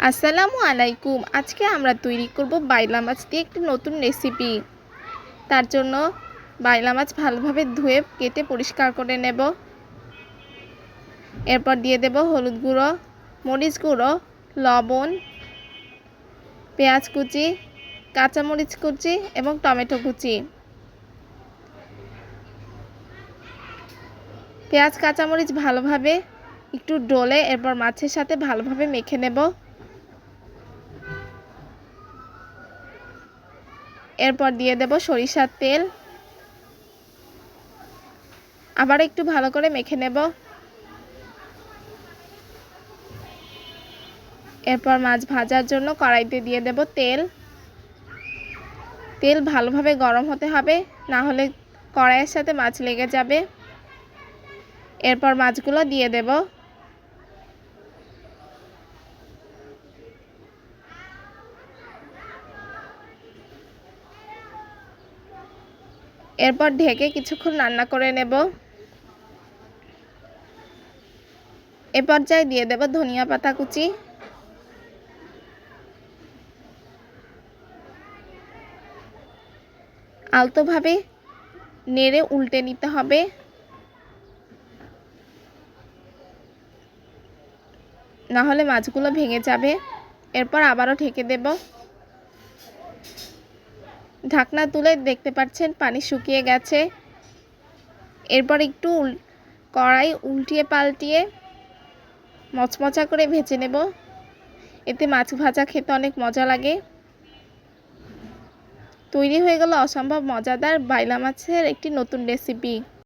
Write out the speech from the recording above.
আসসালামু আলাইকুম। আজকে আমরা তৈরি করব বাইলা মাছ দিয়ে একটি নতুন রেসিপি। তার জন্য বাইলা মাছ ভালোভাবে ধুয়ে কেটে পরিষ্কার করে নেব। এরপর দিয়ে দেব হলুদ গুঁড়ো, মরিচ গুঁড়ো, লবণ, পেঁয়াজ কুচি, কাঁচামরিচ কুচি এবং টমেটো কুচি। পেঁয়াজ কাঁচামরিচ ভালোভাবে একটু ডলে এরপর মাছের সাথে ভালোভাবে মেখে নেব। এরপর দিয়ে দেব সরিষার তেল, আবার একটু ভালো করে মেখে নেব। এরপর মাছ ভাজার জন্য কড়াইতে দিয়ে দেব তেল। তেল ভালোভাবে গরম হতে হবে, না হলে কড়াইয়ের সাথে মাছ লেগে যাবে। এরপর মাছগুলো দিয়ে দেব। এরপর ঢেকে কিছুক্ষণ রান্না করে নেব। এ পর্যায়ে দিয়ে দেব ধনিয়া পাতা কুচি, আলতোভাবে নেড়ে উল্টে নিতে হবে, না হলে মাছগুলো ভেঙে যাবে। এরপর আবারও ঢেকে দেব। ঢাকনা তুলে দেখতে পাচ্ছেন পানি শুকিয়ে গেছে। এরপর একটু কড়াই উল্টিয়ে পাল্টিয়ে মচমচা করে ভেজে নেব। এতে মাছ ভাজা খেতে অনেক মজা লাগে। তৈরি হয়ে গেল অসম্ভব মজাদার বাইলা মাছের একটি নতুন রেসিপি।